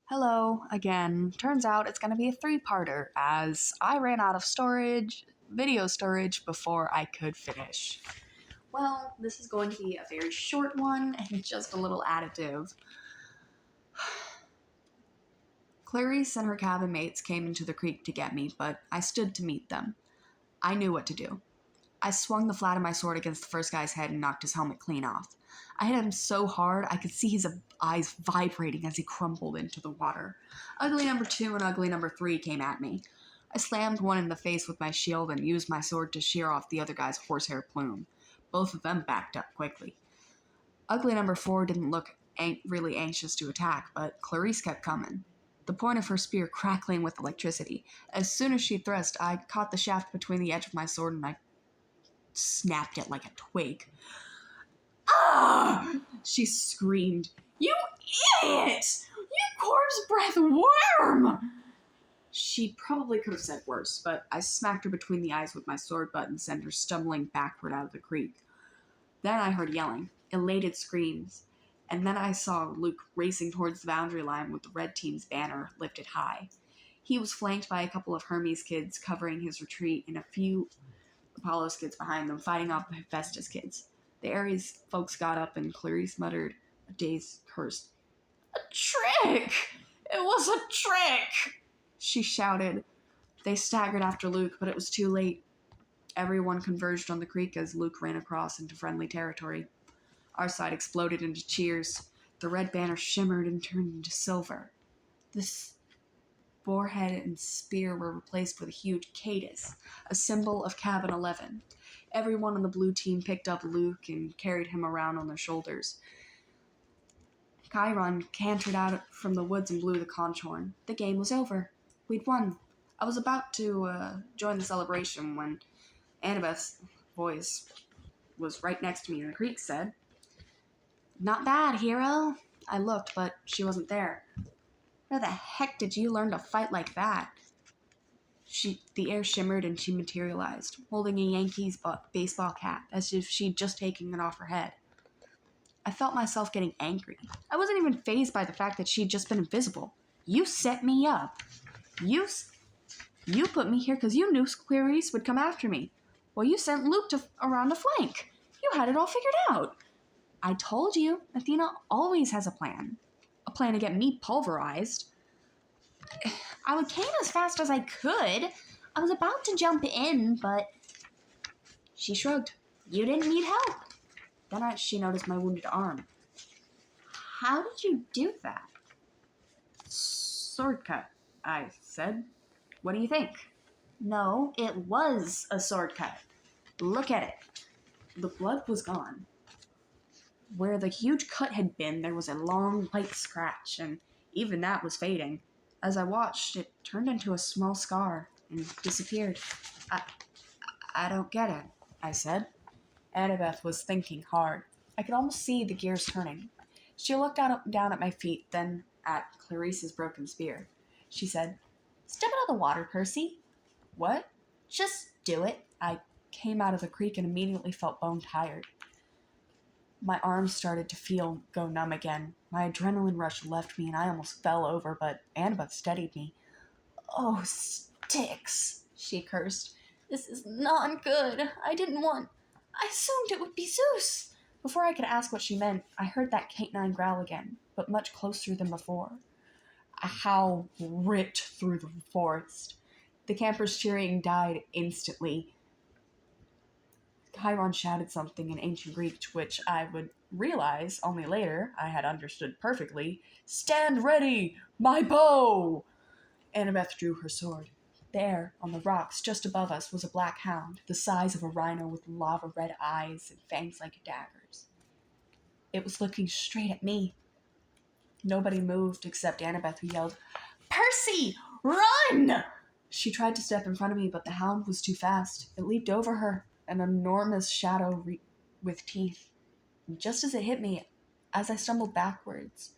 Hello again. Turns out it's going to be a three-parter as I ran out of video storage, before I could finish. Well, this is going to be a very short one and just a little additive. Clarice and her cabin mates came into the creek to get me, but I stood to meet them. I knew what to do. I swung the flat of my sword against the first guy's head and knocked his helmet clean off. I hit him so hard I could see his eyes vibrating as he crumpled into the water. Ugly number 2 and ugly number 3 came at me. I slammed one in the face with my shield and used my sword to shear off the other guy's horsehair plume. Both of them backed up quickly. Ugly number 4 didn't look really anxious to attack, but Clarice kept coming, the point of her spear crackling with electricity. As soon as she thrust, I caught the shaft between the edge of my sword and I snapped it like a twig. "Ah!" she screamed. "You idiot! You corpse breath worm!" She probably could have said worse, but I smacked her between the eyes with my sword butt and sent her stumbling backward out of the creek. Then I heard yelling, elated screams, and then I saw Luke racing towards the boundary line with the red team's banner lifted high. He was flanked by a couple of Hermes kids covering his retreat and a few Apollo's kids behind them, fighting off the Hephaestus kids. The Ares folks got up and Clarice muttered a dazed curse. "A trick! It was a trick!" she shouted. They staggered after Luke, but it was too late. Everyone converged on the creek as Luke ran across into friendly territory. Our side exploded into cheers. The red banner shimmered and turned into silver. The boarhead and spear were replaced with a huge caddis, a symbol of Cabin 11. Everyone on the blue team picked up Luke and carried him around on their shoulders. Chiron cantered out from the woods and blew the conch horn. The game was over. We'd won. I was about to join the celebration when Annabeth's voice was right next to me, and the creek said, "Not bad, hero." I looked, but she wasn't there. "Where the heck did you learn to fight like that?" The air shimmered and she materialized, holding a Yankees baseball cap as if she'd just taken it off her head. I felt myself getting angry. I wasn't even fazed by the fact that she'd just been invisible. "You set me up. You put me here because you knew Clarice would come after me. Well, you sent Luke around the flank. You had it all figured out." "I told you, Athena always has a plan. A plan to get me pulverized." "I came as fast as I could. I was about to jump in, but..." She shrugged. "You didn't need help." Then she noticed my wounded arm. "How did you do that?" "Sword cut," I said. "What do you think?" "No, it was a sword cut. Look at it." The blood was gone. Where the huge cut had been, there was a long white scratch, and even that was fading. As I watched, it turned into a small scar and disappeared. I don't get it," I said. Annabeth was thinking hard. I could almost see the gears turning. She looked down at my feet, then at Clarice's broken spear. She said, "Step out of the water, Percy." "What?" "Just do it." I came out of the creek and immediately felt bone tired. My arms started to go numb again. My adrenaline rush left me and I almost fell over, but Annabeth steadied me. "Oh, sticks," she cursed. "This is not good. I assumed it would be Zeus." Before I could ask what she meant, I heard that canine growl again, but much closer than before. A howl ripped through the forest. The campers' cheering died instantly. Chiron shouted something in ancient Greek, which I would realize only later I had understood perfectly. "Stand ready! My bow!" Annabeth drew her sword. There, on the rocks just above us, was a black hound, the size of a rhino with lava-red eyes and fangs like daggers. It was looking straight at me. Nobody moved except Annabeth, who yelled, "Percy, run!" She tried to step in front of me, but the hound was too fast. It leaped over her, an enormous shadow with teeth. Just as it hit me, as I stumbled backwards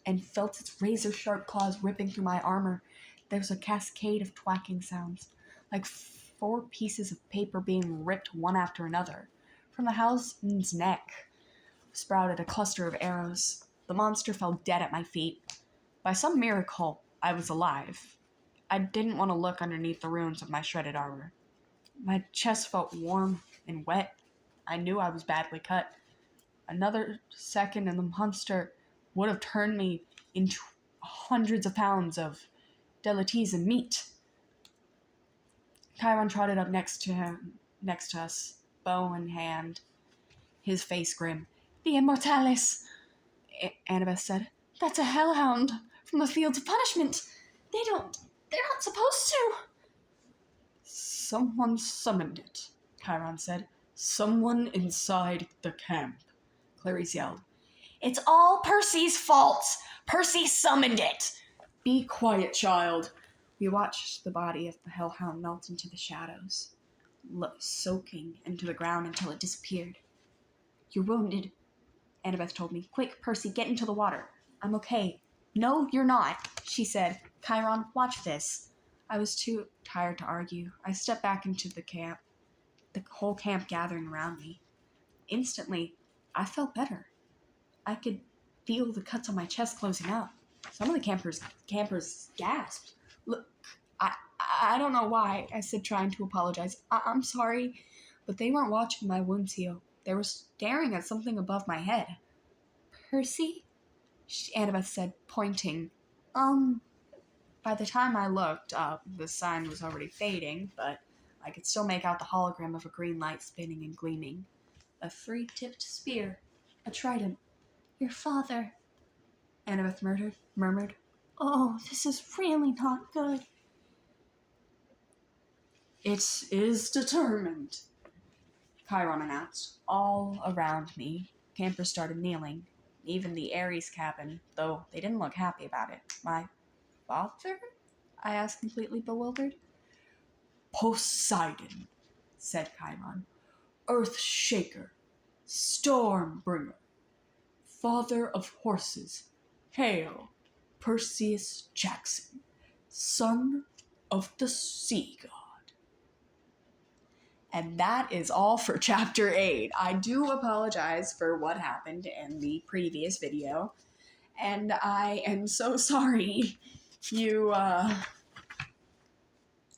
and felt its razor-sharp claws ripping through my armor, there was a cascade of twacking sounds, like 4 pieces of paper being ripped one after another. From the hound's neck sprouted a cluster of arrows. The monster fell dead at my feet. By some miracle, I was alive. I didn't want to look underneath the ruins of my shredded armor. My chest felt warm and wet. I knew I was badly cut. Another second and the monster would have turned me into hundreds of pounds of delicatessen meat. Chiron trotted up next to us, bow in hand, his face grim. "The Immortalis," Annabeth said. "That's a hellhound from the Fields of Punishment. They're not supposed to." "Someone summoned it," Chiron said. "Someone inside the camp," Clarice yelled. "It's all Percy's fault! Percy summoned it!" "Be quiet, child." We watched the body of the hellhound melt into the shadows, soaking into the ground until it disappeared. "You're wounded," Annabeth told me. "Quick, Percy, get into the water." "I'm okay." "No, you're not," she said. "Chiron, watch this." I was too tired to argue. I stepped back into the camp, the whole camp gathering around me. Instantly, I felt better. I could feel the cuts on my chest closing up. Some of the campers gasped. "Look, I don't know why," I said, trying to apologize. I'm sorry, but they weren't watching my wounds heal. They were staring at something above my head. "Percy?" Annabeth said, pointing. By the time I looked up, the sign was already fading, but I could still make out the hologram of a green light spinning and gleaming. A three-tipped spear. A trident. "Your father," Annabeth murmured. "Oh, this is really not good." "It is determined," Chiron announced. All around me, campers started kneeling. Even the Ares cabin, though they didn't look happy about it. "My father?" I asked, completely bewildered. "Poseidon," said Chiron. "Earth shaker, storm bringer, father of horses. Hail, Perseus Jackson, son of the sea god." And that is all for Chapter 8. I do apologize for what happened in the previous video, and I am so sorry you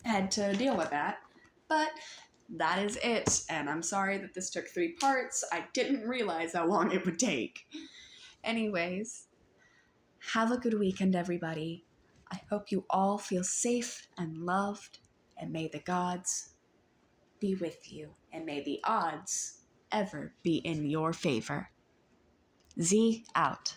had to deal with that, but that is it, and I'm sorry that this took 3 parts. I didn't realize how long it would take. Anyways, have a good weekend, everybody. I hope you all feel safe and loved, and may the gods be with you, and may the odds ever be in your favor. Z out.